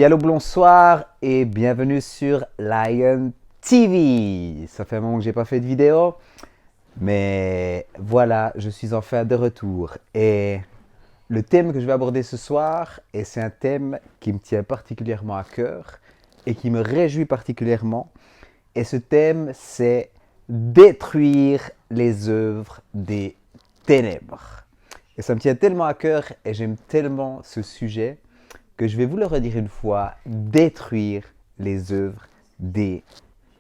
Yallo, bonsoir et bienvenue sur Lion TV. Ça fait un moment que j'ai pas fait de vidéo, mais voilà, je suis enfin de retour. Et le thème que je vais aborder ce soir, et c'est un thème qui me tient particulièrement à cœur et qui me réjouit particulièrement. Et ce thème, c'est détruire les œuvres des ténèbres. Et ça me tient tellement à cœur et j'aime tellement ce sujet que je vais vous le redire une fois, détruire les œuvres des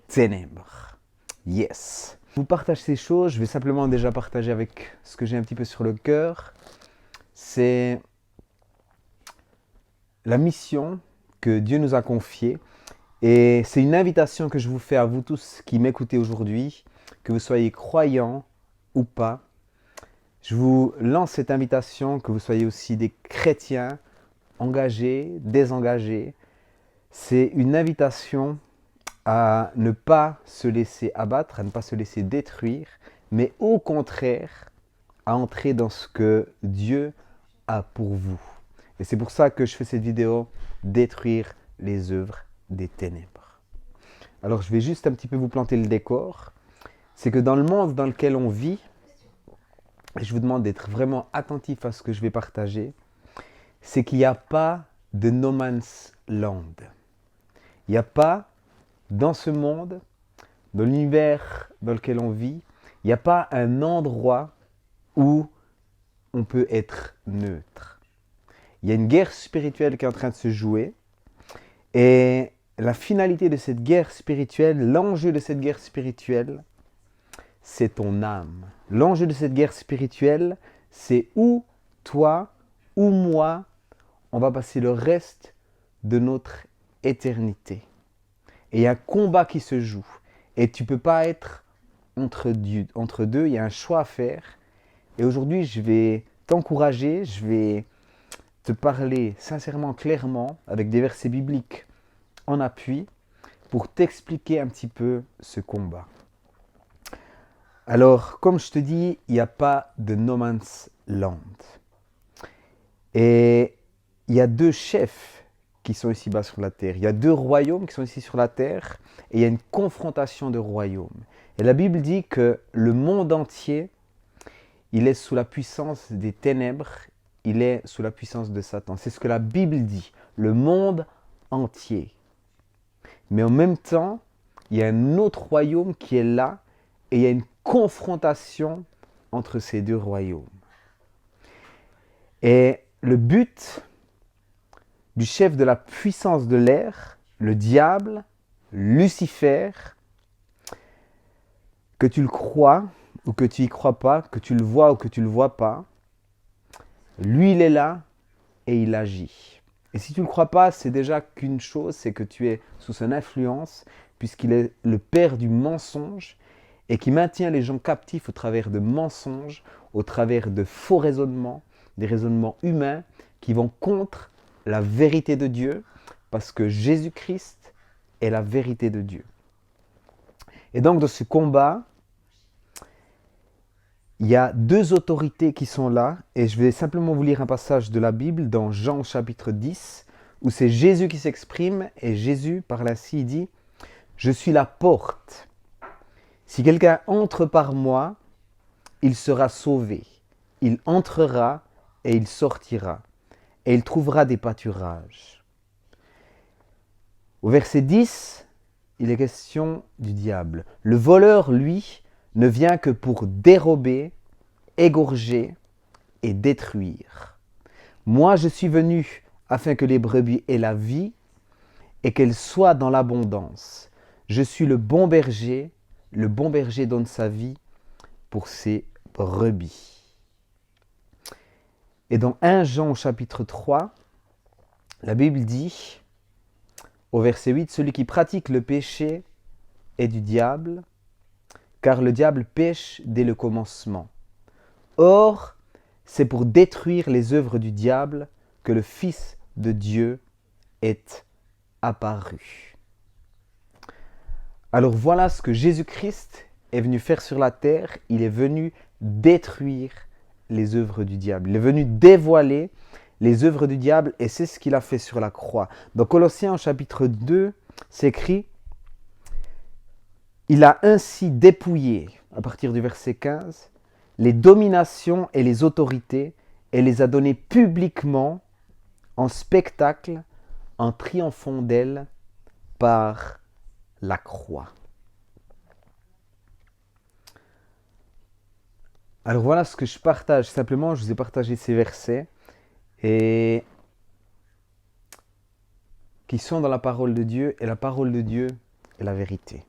ténèbres. Yes. Je vous partage ces choses, je vais simplement déjà partager avec ce que j'ai un petit peu sur le cœur. C'est la mission que Dieu nous a confiée. Et c'est une invitation que je vous fais à vous tous qui m'écoutez aujourd'hui, que vous soyez croyants ou pas. Je vous lance cette invitation, que vous soyez aussi des chrétiens, engagés, désengagés. C'est une invitation à ne pas se laisser abattre, à ne pas se laisser détruire, mais au contraire, à entrer dans ce que Dieu a pour vous. Et c'est pour ça que je fais cette vidéo, détruire les œuvres des ténèbres. Alors je vais juste un petit peu vous planter le décor. C'est que dans le monde dans lequel on vit, et je vous demande d'être vraiment attentif à ce que je vais partager, c'est qu'il n'y a pas de no man's land. Il n'y a pas, dans ce monde, dans l'univers dans lequel on vit, il n'y a pas un endroit où on peut être neutre. Il y a une guerre spirituelle qui est en train de se jouer et la finalité de cette guerre spirituelle, l'enjeu de cette guerre spirituelle, c'est ton âme. L'enjeu de cette guerre spirituelle, c'est où toi ou moi, on va passer le reste de notre éternité. Et il y a un combat qui se joue. Et tu ne peux pas être entre deux, il y a un choix à faire. Et aujourd'hui, je vais t'encourager, je vais te parler sincèrement, clairement, avec des versets bibliques en appui, pour t'expliquer un petit peu ce combat. Alors, comme je te dis, il n'y a pas de no man's land. Et il y a deux chefs qui sont ici-bas sur la terre. Il y a deux royaumes qui sont ici sur la terre et il y a une confrontation de royaumes. Et la Bible dit que le monde entier, il est sous la puissance des ténèbres, il est sous la puissance de Satan. C'est ce que la Bible dit, le monde entier. Mais en même temps, il y a un autre royaume qui est là et il y a une confrontation entre ces deux royaumes. Et le but du chef de la puissance de l'air, le diable, Lucifer, que tu le crois ou que tu y crois pas, que tu le vois ou que tu le vois pas, lui il est là et il agit. Et si tu ne le crois pas, c'est déjà qu'une chose, c'est que tu es sous son influence, puisqu'il est le père du mensonge et qui maintient les gens captifs au travers de mensonges, au travers de faux raisonnements, des raisonnements humains qui vont contre la vérité de Dieu, parce que Jésus-Christ est la vérité de Dieu. Et donc dans ce combat, il y a deux autorités qui sont là, et je vais simplement vous lire un passage de la Bible dans Jean chapitre 10, où c'est Jésus qui s'exprime, et Jésus par là-ci dit « Je suis la porte. Si quelqu'un entre par moi, il sera sauvé. Il entrera et il sortira. Et il trouvera des pâturages. » Au verset 10, il est question du diable. Le voleur, lui, ne vient que pour dérober, égorger et détruire. Moi, je suis venu afin que les brebis aient la vie et qu'elles soient dans l'abondance. Je suis le bon berger donne sa vie pour ses brebis. Et dans 1 Jean chapitre 3, la Bible dit, au verset 8, « Celui qui pratique le péché est du diable, car le diable pêche dès le commencement. Or, c'est pour détruire les œuvres du diable que le Fils de Dieu est apparu. » Alors voilà ce que Jésus-Christ est venu faire sur la terre. Il est venu détruire les œuvres du diable. Il est venu dévoiler les œuvres du diable et c'est ce qu'il a fait sur la croix. Dans Colossiens chapitre 2, c'est écrit « Il a ainsi dépouillé, à partir du verset 15, les dominations et les autorités et les a données publiquement en spectacle en triomphant d'elles par la croix. » Alors voilà ce que je partage. Simplement, je vous ai partagé ces versets et qui sont dans la parole de Dieu. Et la parole de Dieu est la vérité.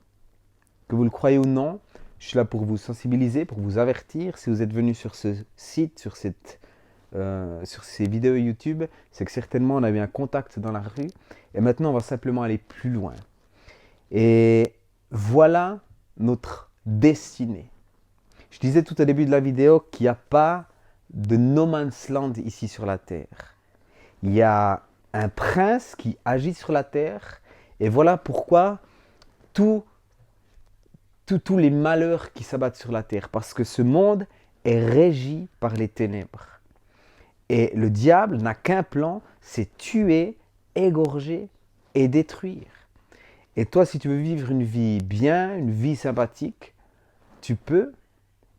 Que vous le croyez ou non, je suis là pour vous sensibiliser, pour vous avertir. Si vous êtes venu sur ce site, sur ces vidéos YouTube, c'est que certainement on a eu un contact dans la rue. Et maintenant, on va simplement aller plus loin. Et voilà notre destinée. Je disais tout au début de la vidéo qu'il n'y a pas de no man's land ici sur la terre. Il y a un prince qui agit sur la terre et voilà pourquoi tous les malheurs qui s'abattent sur la terre. Parce que ce monde est régi par les ténèbres. Et le diable n'a qu'un plan, c'est tuer, égorger et détruire. Et toi, si tu veux vivre une vie bien, une vie sympathique, tu peux.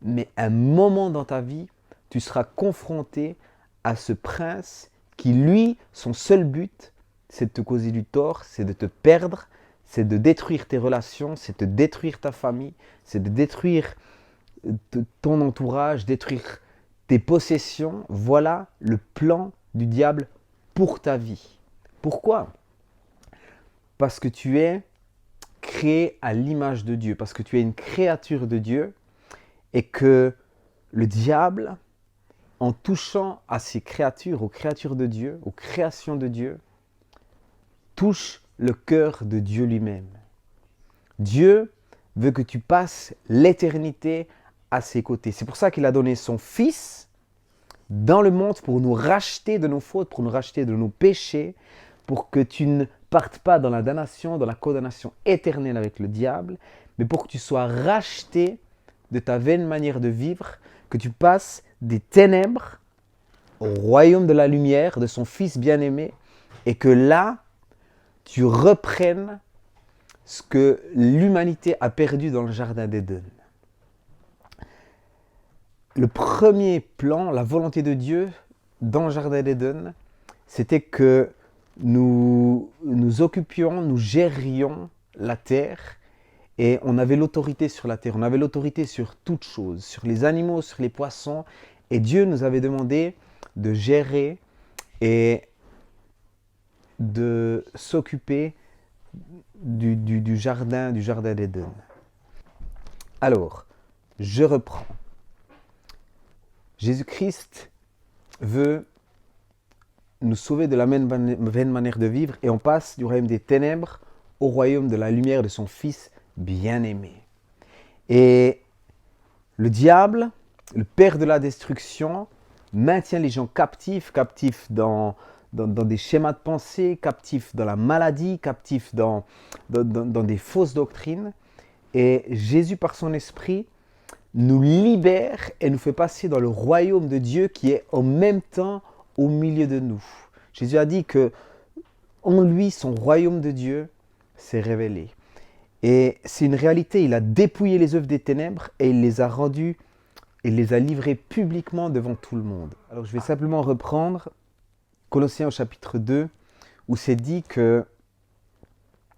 Mais un moment dans ta vie, tu seras confronté à ce prince qui, lui, son seul but, c'est de te causer du tort, c'est de te perdre, c'est de détruire tes relations, c'est de détruire ta famille, c'est de détruire ton entourage, détruire tes possessions. Voilà le plan du diable pour ta vie. Pourquoi? Parce que tu es créé à l'image de Dieu, parce que tu es une créature de Dieu. Et que le diable, en touchant à ces créatures, aux créatures de Dieu, aux créations de Dieu, touche le cœur de Dieu lui-même. Dieu veut que tu passes l'éternité à ses côtés. C'est pour ça qu'il a donné son Fils dans le monde pour nous racheter de nos fautes, pour nous racheter de nos péchés, pour que tu ne partes pas dans la damnation, dans la condamnation éternelle avec le diable, mais pour que tu sois racheté de ta vaine manière de vivre, que tu passes des ténèbres au royaume de la lumière de son Fils bien-aimé et que là, tu reprennes ce que l'humanité a perdu dans le jardin d'Éden. Le premier plan, la volonté de Dieu dans le jardin d'Éden, c'était que nous occupions, nous gérions la terre. Et on avait l'autorité sur la terre, on avait l'autorité sur toutes choses, sur les animaux, sur les poissons. Et Dieu nous avait demandé de gérer et de s'occuper du jardin d'Éden. Alors, je reprends. Jésus-Christ veut nous sauver de la vaine manière de vivre et on passe du royaume des ténèbres au royaume de la lumière de son Fils bien-aimé. Et le diable, le père de la destruction, maintient les gens captifs dans des schémas de pensée, captifs dans la maladie, captifs dans des fausses doctrines. Et Jésus, par son esprit, nous libère et nous fait passer dans le royaume de Dieu qui est en même temps au milieu de nous. Jésus a dit que en lui, son royaume de Dieu s'est révélé. Et c'est une réalité, il a dépouillé les œuvres des ténèbres et il les a rendues, il les a livrées publiquement devant tout le monde. Alors je vais simplement reprendre Colossiens au chapitre 2, où c'est dit que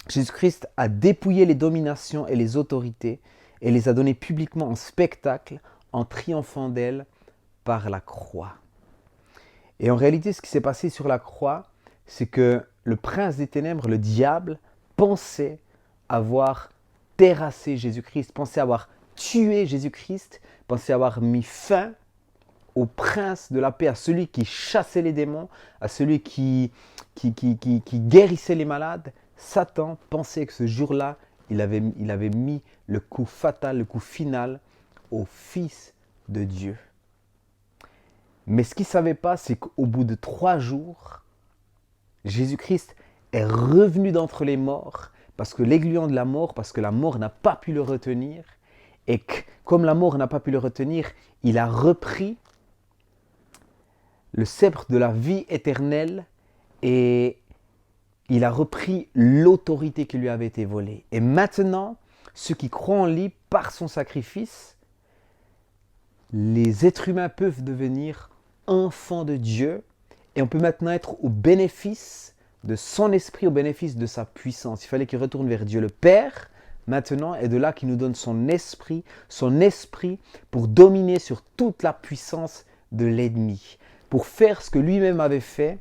Jésus-Christ a dépouillé les dominations et les autorités et les a données publiquement en spectacle en triomphant d'elles par la croix. Et en réalité, ce qui s'est passé sur la croix, c'est que le prince des ténèbres, le diable, pensait avoir terrassé Jésus-Christ, pensait avoir tué Jésus-Christ, pensait avoir mis fin au prince de la paix, à celui qui chassait les démons, à celui qui guérissait les malades. Satan pensait que ce jour-là, il avait mis le coup fatal, le coup final au Fils de Dieu. Mais ce qu'il ne savait pas, c'est qu'au bout de 3 jours, Jésus-Christ est revenu d'entre les morts, parce que l'aiguillon de la mort, parce que la mort n'a pas pu le retenir, et que, comme la mort n'a pas pu le retenir, il a repris le sceptre de la vie éternelle et il a repris l'autorité qui lui avait été volée. Et maintenant, ceux qui croient en lui, par son sacrifice, les êtres humains peuvent devenir enfants de Dieu et on peut maintenant être au bénéfice de son esprit, au bénéfice de sa puissance. Il fallait qu'il retourne vers Dieu le Père maintenant et de là qu'il nous donne son esprit pour dominer sur toute la puissance de l'ennemi, pour faire ce que lui-même avait fait.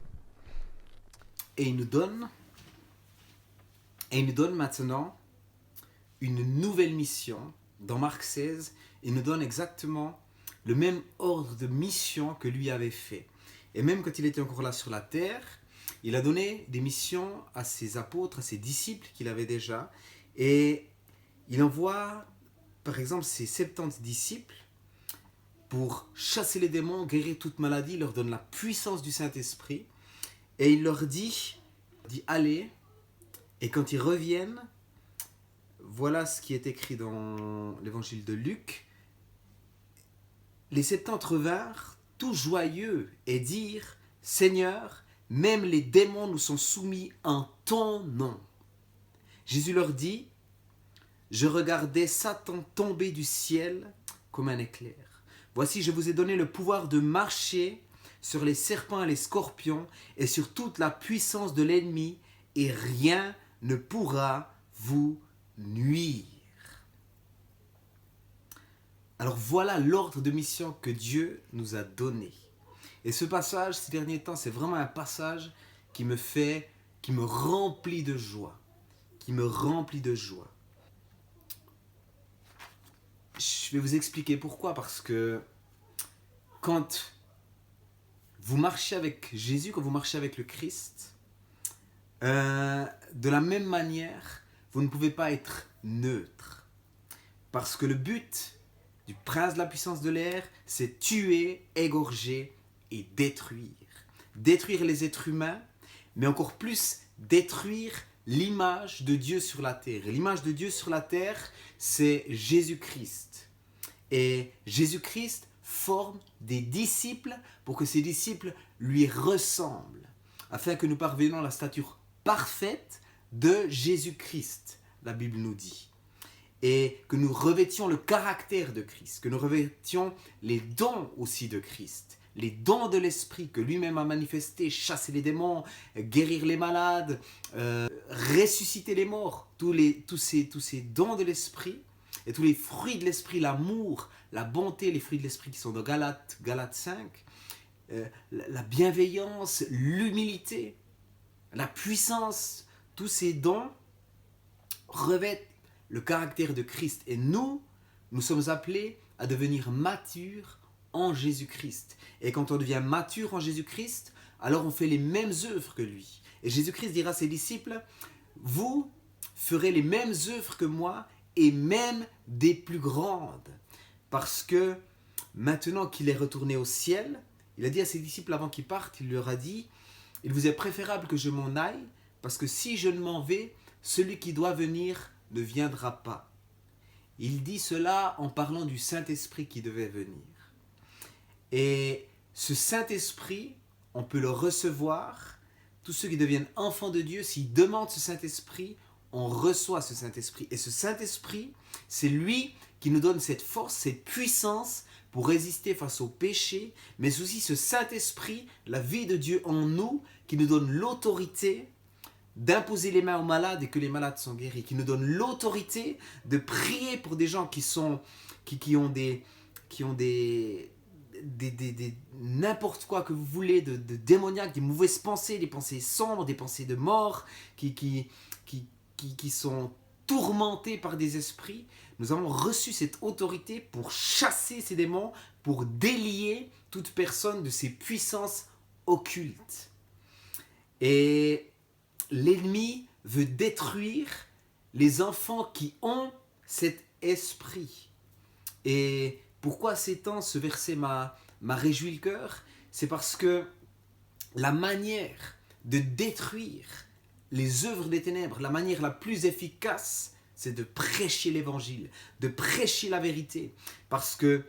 Et il nous donne maintenant une nouvelle mission. Dans Marc 16, il nous donne exactement le même ordre de mission que lui avait fait. Et même quand il était encore là sur la terre, il a donné des missions à ses apôtres, à ses disciples qu'il avait déjà. Et il envoie, par exemple, ses 70 disciples pour chasser les démons, guérir toute maladie. Il leur donne la puissance du Saint-Esprit. Et il leur dit allez. Et quand ils reviennent, voilà ce qui est écrit dans l'évangile de Luc. Les 70 revinrent, tout joyeux, et dirent « Seigneur, même les démons nous sont soumis en ton nom. » Jésus leur dit « Je regardais Satan tomber du ciel comme un éclair. Voici, je vous ai donné le pouvoir de marcher sur les serpents et les scorpions et sur toute la puissance de l'ennemi, et rien ne pourra vous nuire. » Alors voilà l'ordre de mission que Dieu nous a donné. Et ce passage, ces derniers temps, c'est vraiment un passage qui me remplit de joie. Je vais vous expliquer pourquoi. Parce que quand vous marchez avec Jésus, quand vous marchez avec le Christ, de la même manière, vous ne pouvez pas être neutre. Parce que le but du prince de la puissance de l'air, c'est tuer, égorger et détruire. Détruire les êtres humains, mais encore plus détruire l'image de Dieu sur la terre. Et l'image de Dieu sur la terre, c'est Jésus-Christ. Et Jésus-Christ forme des disciples pour que ces disciples lui ressemblent, afin que nous parvenions à la stature parfaite de Jésus-Christ, la Bible nous dit. Et que nous revêtions le caractère de Christ, que nous revêtions les dons aussi de Christ, les dons de l'Esprit que lui-même a manifestés, chasser les démons, guérir les malades, ressusciter les morts, tous ces dons de l'Esprit et tous les fruits de l'Esprit, l'amour, la bonté, les fruits de l'Esprit qui sont dans Galates 5, la bienveillance, l'humilité, la puissance, tous ces dons revêtent le caractère de Christ. Et nous sommes appelés à devenir matures en Jésus-Christ. Et quand on devient mature en Jésus-Christ, alors on fait les mêmes œuvres que lui. Et Jésus-Christ dira à ses disciples, vous ferez les mêmes œuvres que moi et même des plus grandes. Parce que maintenant qu'il est retourné au ciel, il a dit à ses disciples avant qu'ils partent, il leur a dit, il vous est préférable que je m'en aille, parce que si je ne m'en vais, celui qui doit venir ne viendra pas. Il dit cela en parlant du Saint-Esprit qui devait venir. Et ce Saint-Esprit, on peut le recevoir. Tous ceux qui deviennent enfants de Dieu, s'ils demandent ce Saint-Esprit, on reçoit ce Saint-Esprit. Et ce Saint-Esprit, c'est lui qui nous donne cette force, cette puissance pour résister face au péché, mais aussi ce Saint-Esprit, la vie de Dieu en nous, qui nous donne l'autorité d'imposer les mains aux malades et que les malades sont guéris, qui nous donne l'autorité de prier pour des gens qui ont des n'importe quoi que vous voulez, de démoniaques, des mauvaises pensées, des pensées sombres, des pensées de mort, qui sont tourmentés par des esprits. Nous avons reçu cette autorité pour chasser ces démons, pour délier toute personne de ces puissances occultes. Et l'ennemi veut détruire les enfants qui ont cet esprit. Et pourquoi ces temps, ce verset m'a réjoui le cœur? C'est parce que la manière de détruire les œuvres des ténèbres, la manière la plus efficace, c'est de prêcher l'évangile, de prêcher la vérité. Parce que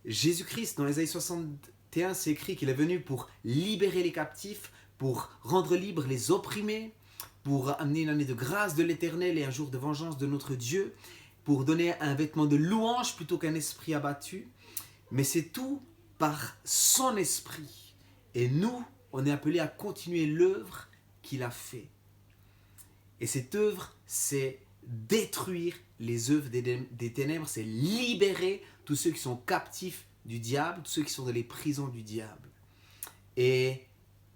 Jésus-Christ, dans Ésaïe 61, 21, c'est écrit qu'il est venu pour libérer les captifs, pour rendre libres les opprimés, pour amener une année de grâce de l'Éternel et un jour de vengeance de notre Dieu, pour donner un vêtement de louange plutôt qu'un esprit abattu. Mais c'est tout par son esprit. Et nous, on est appelés à continuer l'œuvre qu'il a fait. Et cette œuvre, c'est détruire les œuvres des ténèbres, c'est libérer tous ceux qui sont captifs du diable, tous ceux qui sont dans les prisons du diable. Et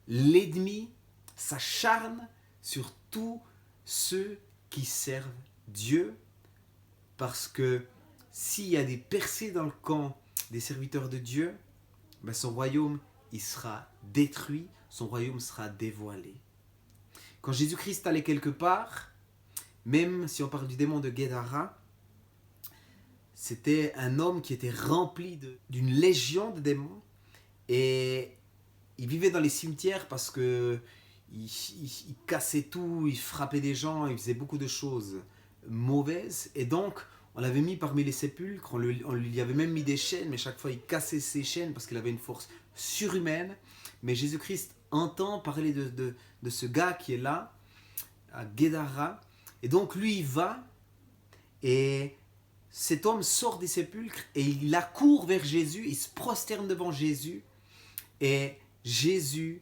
l'ennemi s'acharne sur tous ceux qui servent Dieu, parce que s'il y a des percées dans le camp des serviteurs de Dieu, ben son royaume il sera détruit, son royaume sera dévoilé. Quand Jésus-Christ allait quelque part, même si on parle du démon de Guédara, c'était un homme qui était rempli d'une légion de démons, et il vivait dans les cimetières parce que il cassait tout, il frappait des gens, il faisait beaucoup de choses mauvaises, et donc on l'avait mis parmi les sépulcres, on lui avait même mis des chaînes, mais chaque fois il cassait ses chaînes parce qu'il avait une force surhumaine. Mais Jésus-Christ entend parler de ce gars qui est là, à Guédara, et donc lui il va, et cet homme sort des sépulcres, et il accourt vers Jésus, il se prosterne devant Jésus, et Jésus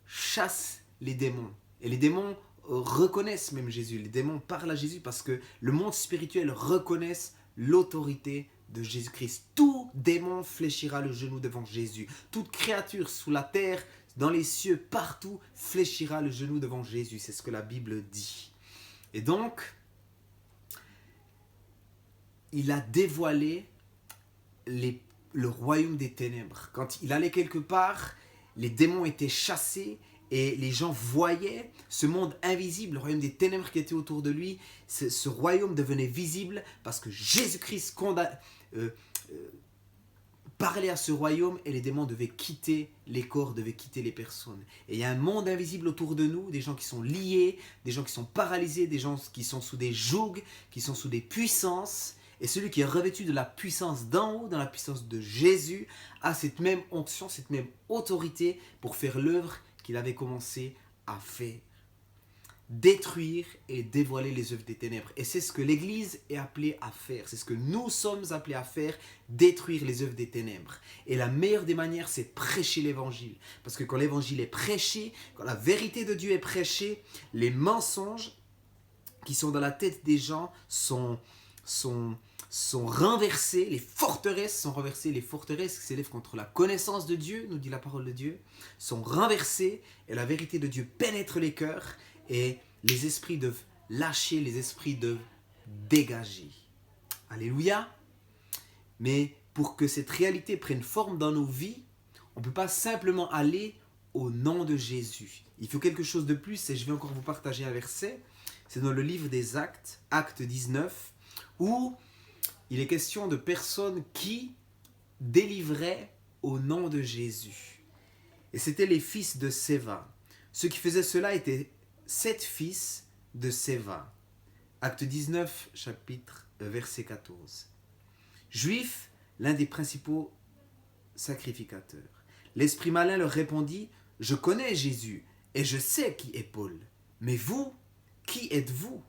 chasse les démons. Et les démons reconnaissent même Jésus. Les démons parlent à Jésus parce que le monde spirituel reconnaisse l'autorité de Jésus-Christ. Tout démon fléchira le genou devant Jésus. Toute créature sous la terre, dans les cieux, partout, fléchira le genou devant Jésus. C'est ce que la Bible dit. Et donc, il a dévoilé le royaume des ténèbres. Quand il allait quelque part, les démons étaient chassés, et les gens voyaient ce monde invisible, le royaume des ténèbres qui était autour de lui. Ce royaume devenait visible parce que Jésus-Christ parlait à ce royaume, et les démons devaient quitter les corps, devaient quitter les personnes. Et il y a un monde invisible autour de nous, des gens qui sont liés, des gens qui sont paralysés, des gens qui sont sous des jougs, qui sont sous des puissances. Et celui qui est revêtu de la puissance d'en haut, dans la puissance de Jésus, a cette même onction, cette même autorité pour faire l'œuvre qu'il avait commencé à faire. Détruire et dévoiler les œuvres des ténèbres. Et c'est ce que l'Église est appelée à faire. C'est ce que nous sommes appelés à faire, détruire les œuvres des ténèbres. Et la meilleure des manières, c'est prêcher l'Évangile. Parce que quand l'Évangile est prêché, quand la vérité de Dieu est prêchée, les mensonges qui sont dans la tête des gens sont renversés, les forteresses sont renversées, les forteresses qui s'élèvent contre la connaissance de Dieu, nous dit la parole de Dieu, sont renversées, et la vérité de Dieu pénètre les cœurs, et les esprits doivent lâcher, les esprits doivent dégager. Alléluia. Mais pour que cette réalité prenne forme dans nos vies, on ne peut pas simplement aller au nom de Jésus. Il faut quelque chose de plus, et je vais encore vous partager un verset. C'est dans le livre des Actes, Acte 19, où il est question de personnes qui délivraient au nom de Jésus. Et c'était les fils de Séva. Ceux qui faisaient cela étaient 7 fils de Séva. Acte 19, verset 14. Juif, l'un des principaux sacrificateurs. L'esprit malin leur répondit: « Je connais Jésus, et je sais qui est Paul. Mais vous, qui êtes-vous »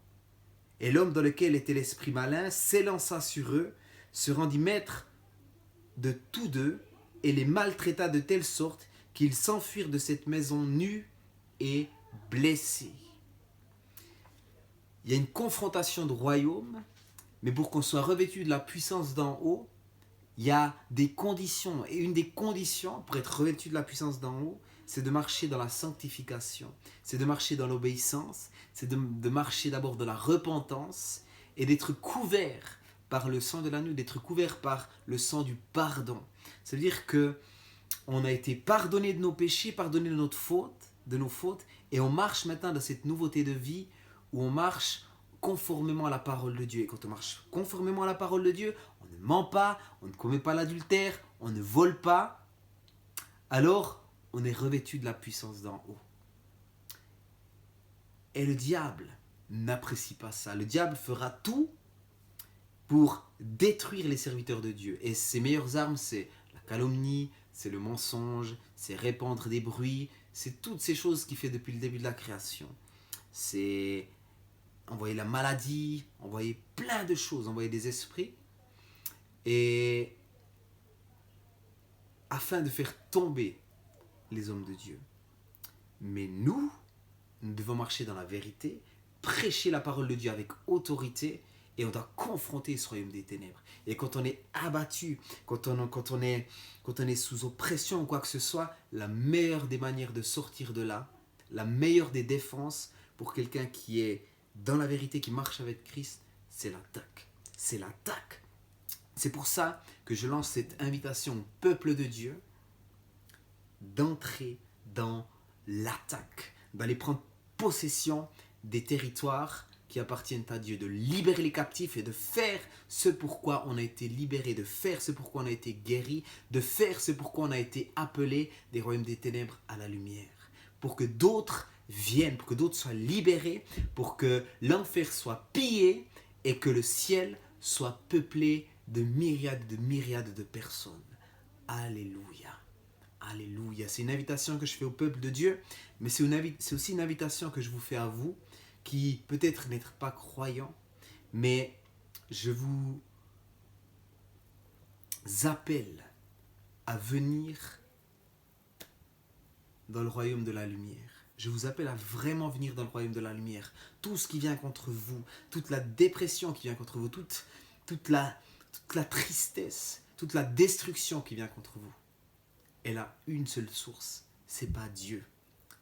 Et l'homme dans lequel était l'esprit malin s'élança sur eux, se rendit maître de tous deux, et les maltraita de telle sorte qu'ils s'enfuirent de cette maison nus et blessés. Il y a une confrontation de royaumes, mais pour qu'on soit revêtu de la puissance d'en haut, il y a des conditions. Et une des conditions pour être revêtu de la puissance d'en haut, c'est de marcher dans la sanctification, c'est de marcher dans l'obéissance, c'est de marcher d'abord dans la repentance, et d'être couvert par le sang de l'agneau, d'être couvert par le sang du pardon. C'est-à-dire que on a été pardonné de nos péchés, pardonné de nos fautes, et on marche maintenant dans cette nouveauté de vie où on marche conformément à la parole de Dieu. Et quand on marche conformément à la parole de Dieu, on ne ment pas, on ne commet pas l'adultère, on ne vole pas, alors on est revêtu de la puissance d'en haut. Et le diable n'apprécie pas ça. Le diable fera tout pour détruire les serviteurs de Dieu. Et ses meilleures armes, c'est la calomnie, c'est le mensonge, c'est répandre des bruits, c'est toutes ces choses qu'il fait depuis le début de la création. C'est envoyer la maladie, envoyer plein de choses, envoyer des esprits, et afin de faire tomber les hommes de Dieu. Mais nous devons marcher dans la vérité, prêcher la parole de Dieu avec autorité, et on doit confronter ce royaume des ténèbres. Et quand on est abattu, quand on est sous oppression ou quoi que ce soit, la meilleure des manières de sortir de là, la meilleure des défenses pour quelqu'un qui est dans la vérité, qui marche avec Christ, c'est l'attaque. C'est l'attaque. C'est pour ça que je lance cette invitation au peuple de Dieu d'entrer dans l'attaque, d'aller prendre possession des territoires qui appartiennent à Dieu, de libérer les captifs et de faire ce pourquoi on a été libéré, de faire ce pourquoi on a été guéri, de faire ce pourquoi on a été appelé des royaumes des ténèbres à la lumière. Pour que d'autres viennent, pour que d'autres soient libérés, pour que l'enfer soit pillé et que le ciel soit peuplé de myriades de personnes. Alléluia. Alléluia. C'est une invitation que je fais au peuple de Dieu, mais c'est aussi une invitation que je vous fais à vous, qui peut-être n'êtes pas croyants, mais je vous appelle à venir dans le royaume de la lumière. Je vous appelle à vraiment venir dans le royaume de la lumière. Tout ce qui vient contre vous, toute la dépression qui vient contre vous, toute la tristesse, toute la destruction qui vient contre vous, elle a une seule source, c'est pas Dieu.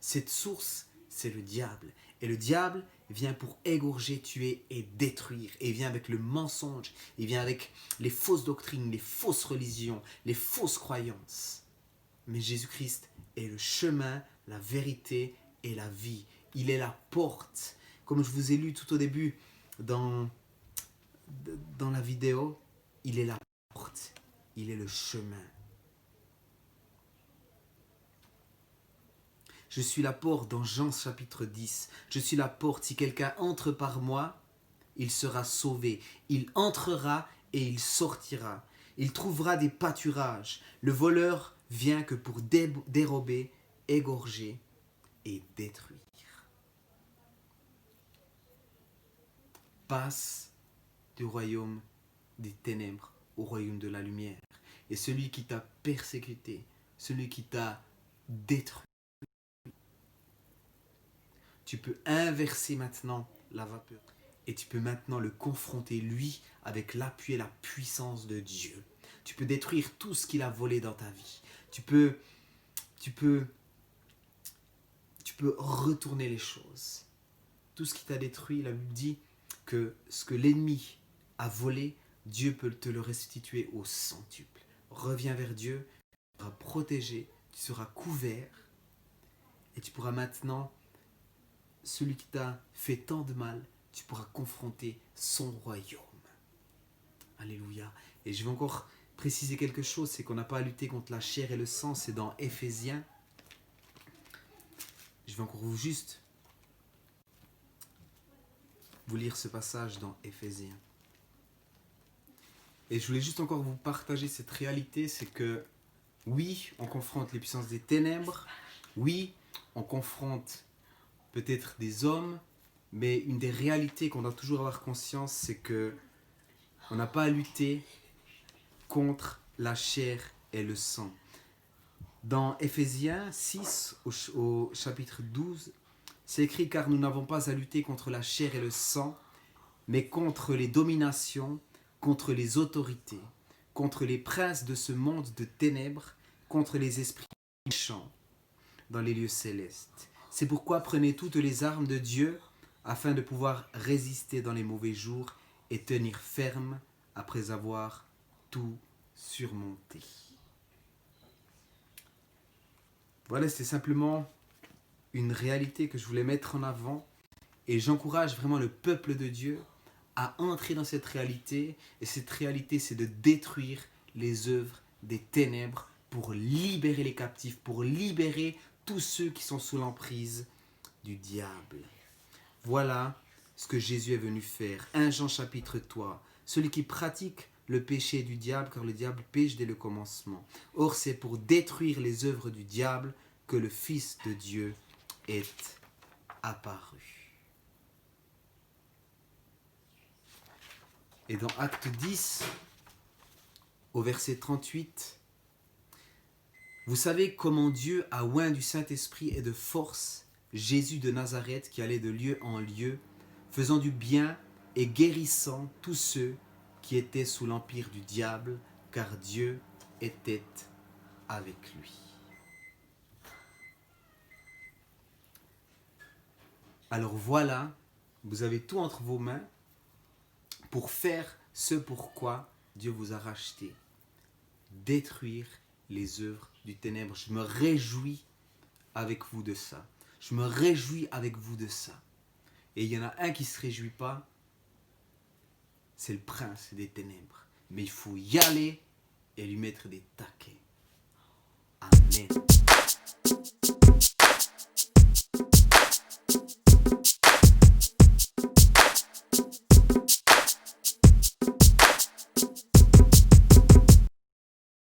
Cette source, c'est le diable. Et le diable vient pour égorger, tuer et détruire. Et il vient avec le mensonge, il vient avec les fausses doctrines, les fausses religions, les fausses croyances. Mais Jésus-Christ est le chemin, la vérité et la vie. Il est la porte. Comme je vous ai lu tout au début dans la vidéo, il est la porte, il est le chemin. Je suis la porte dans Jean chapitre 10. Je suis la porte. Si quelqu'un entre par moi, il sera sauvé. Il entrera et il sortira. Il trouvera des pâturages. Le voleur vient que pour dérober, égorger et détruire. Passe du royaume des ténèbres au royaume de la lumière. Et celui qui t'a persécuté, celui qui t'a détruit, tu peux inverser maintenant la vapeur. Et tu peux maintenant le confronter, lui, avec l'appui et la puissance de Dieu. Tu peux détruire tout ce qu'il a volé dans ta vie. Tu peux retourner les choses. Tout ce qui t'a détruit, la Bible dit que ce que l'ennemi a volé, Dieu peut te le restituer au centuple. Reviens vers Dieu, tu seras protégé, tu seras couvert, et tu pourras maintenant, celui qui t'a fait tant de mal, tu pourras confronter son royaume. Alléluia. Et je vais encore préciser quelque chose, c'est qu'on n'a pas à lutter contre la chair et le sang, c'est dans Éphésiens. Je vais encore juste vous lire ce passage dans Éphésiens. Et je voulais juste encore vous partager cette réalité, c'est que oui, on confronte les puissances des ténèbres, oui, on confronte peut-être des hommes, mais une des réalités qu'on doit toujours avoir conscience, c'est que on n'a pas à lutter contre la chair et le sang. Dans Éphésiens 6, au chapitre 12, c'est écrit « Car nous n'avons pas à lutter contre la chair et le sang, mais contre les dominations, contre les autorités, contre les princes de ce monde de ténèbres, contre les esprits méchants dans les lieux célestes. C'est pourquoi prenez toutes les armes de Dieu afin de pouvoir résister dans les mauvais jours et tenir ferme après avoir tout surmonté. » Voilà, c'est simplement une réalité que je voulais mettre en avant et j'encourage vraiment le peuple de Dieu à entrer dans cette réalité, et cette réalité, c'est de détruire les œuvres des ténèbres pour libérer les captifs, pour libérer tous ceux qui sont sous l'emprise du diable. Voilà ce que Jésus est venu faire. 1 Jean chapitre 3. Celui qui pratique le péché du diable, car le diable pêche dès le commencement. Or, c'est pour détruire les œuvres du diable que le Fils de Dieu est apparu. Et dans Acte 10, au verset 38, vous savez comment Dieu a oint du Saint-Esprit et de force Jésus de Nazareth qui allait de lieu en lieu, faisant du bien et guérissant tous ceux qui étaient sous l'empire du diable, car Dieu était avec lui. Alors voilà, vous avez tout entre vos mains pour faire ce pourquoi Dieu vous a racheté. Détruire les œuvres du ténèbre. Je me réjouis avec vous de ça. Je me réjouis avec vous de ça. Et il y en a un qui ne se réjouit pas, c'est le prince des ténèbres. Mais il faut y aller et lui mettre des taquets.